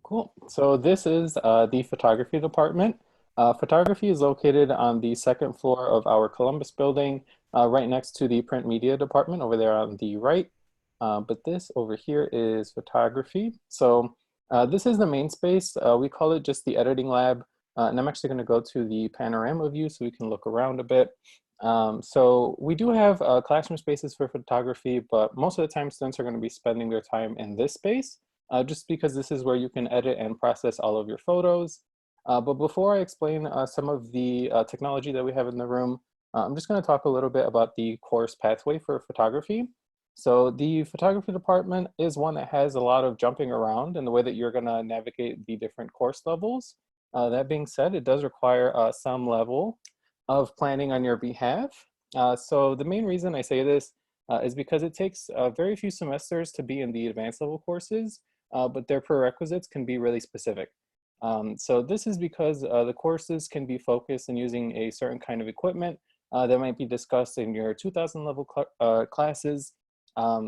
Cool. So this is the photography department. Photography is located on the second floor of our Columbus building, right next to the print media department over there on the right. But this over here is photography. So this is the main space. We call it just the editing lab. And I'm actually going to go to the panorama view so we can look around a bit. So we do have classroom spaces for photography, but most of the time students are going to be spending their time in this space. Just because this is where you can edit and process all of your photos. But before I explain some of the technology that we have in the room, I'm just going to talk a little bit about the course pathway for photography. So the photography department is one that has a lot of jumping around in the way that you're going to navigate the different course levels. That being said, it does require some level of planning on your behalf. So the main reason I say this is because it takes very few semesters to be in the advanced level courses. But their prerequisites can be really specific. So this is because the courses can be focused in using a certain kind of equipment that might be discussed in your 2000 level classes.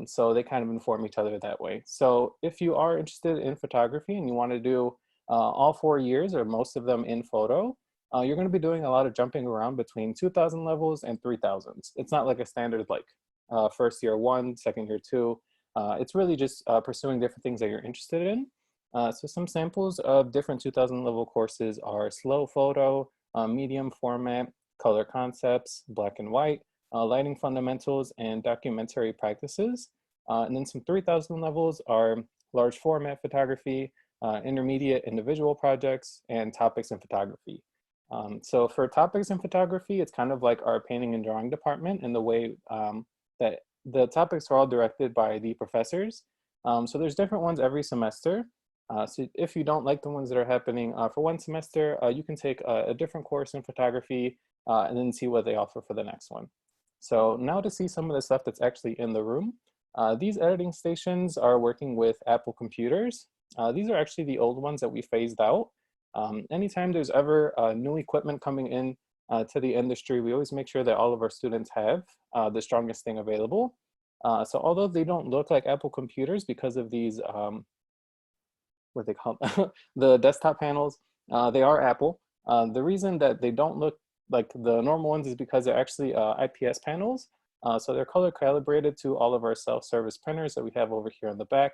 So they kind of inform each other that way. So if you are interested in photography and you want to do all 4 years or most of them in photo, you're going to be doing a lot of jumping around between 2000 levels and 3000s. It's not like a standard like first year 1, second year 2. It's really just pursuing different things that you're interested in. So some samples of different 2000 level courses are slow photo, medium format, color concepts, black and white, lighting fundamentals, and documentary practices. And then some 3000 levels are large format photography, intermediate individual projects, and topics in photography. So for topics in photography, it's kind of like our painting and drawing department in the way that the topics are all directed by the professors. So there's different ones every semester. So if you don't like the ones that are happening for one semester, you can take a different course in photography and then see what they offer for the next one. So now to see some of the stuff that's actually in the room. These editing stations are working with Apple computers. These are actually the old ones that we phased out. Anytime there's ever new equipment coming in to the industry, we always make sure that all of our students have the strongest thing available. So although they don't look like Apple computers because of these, what they call the desktop panels, they are Apple. The reason that they don't look like the normal ones is because they're actually IPS panels. So they're color calibrated to all of our self-service printers that we have over here in the back.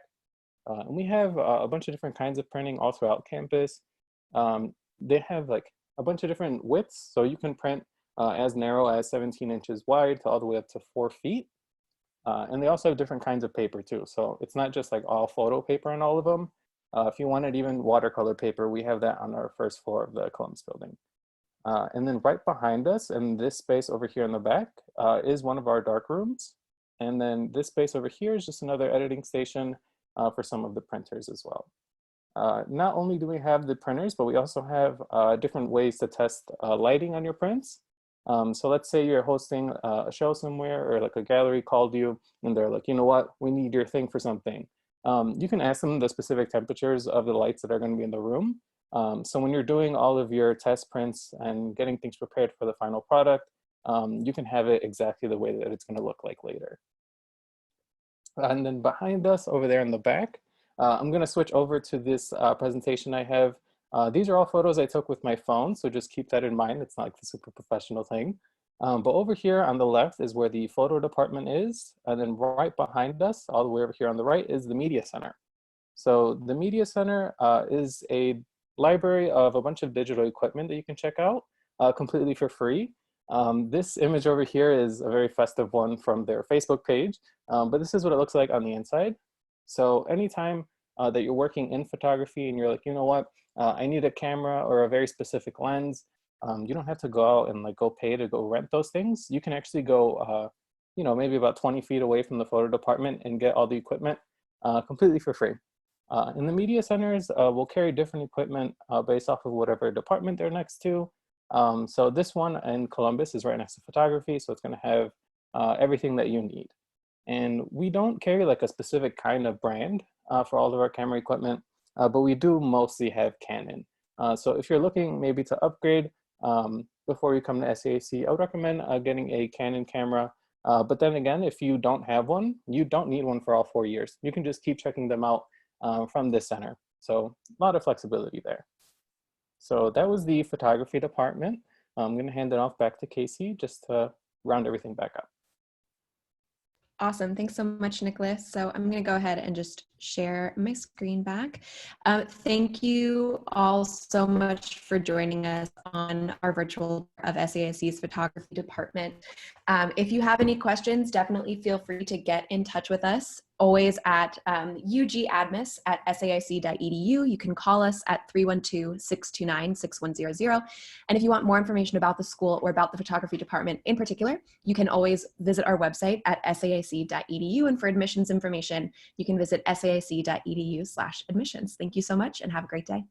And we have a bunch of different kinds of printing all throughout campus. They have like a bunch of different widths, so you can print as narrow as 17 inches wide to all the way up to 4 feet. And they also have different kinds of paper too. So it's not just like all photo paper on all of them. If you wanted even watercolor paper, we have that on our first floor of the Columbus building. And then right behind us in this space over here in the back is one of our dark rooms. And then this space over here is just another editing station for some of the printers as well. Not only do we have the printers, but we also have different ways to test lighting on your prints. So let's say you're hosting a show somewhere or like a gallery called you and they're like, you know what, we need your thing for something. You can ask them the specific temperatures of the lights that are going to be in the room. So when you're doing all of your test prints and getting things prepared for the final product, you can have it exactly the way that it's going to look like later. And then behind us over there in the back, I'm going to switch over to this presentation I have. These are all photos I took with my phone, so just keep that in mind. It's not like the super professional thing. But over here on the left is where the photo department is. And then right behind us, all the way over here on the right, is the media center. So the media center is a library of a bunch of digital equipment that you can check out completely for free. This image over here is a very festive one from their Facebook page, but this is what it looks like on the inside. So anytime that you're working in photography and you're like, you know what, I need a camera or a very specific lens, you don't have to go out and like go pay to go rent those things. You can actually go, you know, maybe about 20 feet away from the photo department and get all the equipment completely for free. In the media centers, we'll carry different equipment based off of whatever department they're next to. So this one in Columbus is right next to photography, so it's going to have everything that you need. And we don't carry like a specific kind of brand for all of our camera equipment, but we do mostly have Canon. So if you're looking maybe to upgrade before you come to SAIC, I would recommend getting a Canon camera. But then again, if you don't have one, you don't need one for all 4 years. You can just keep checking them out from this center. So a lot of flexibility there. So that was the photography department. I'm going to hand it off back to Casey just to round everything back up. Awesome. Thanks so much, Nicholas. So I'm going to go ahead and just share my screen back. Thank you all so much for joining us on our virtual of SAIC's photography department. If you have any questions, definitely feel free to get in touch with us, always at ugadmis@saic.edu. You can call us at 312-629-6100. And if you want more information about the school or about the photography department in particular, you can always visit our website at saic.edu. And for admissions information, you can visit saic.edu/admissions. Thank you so much and have a great day.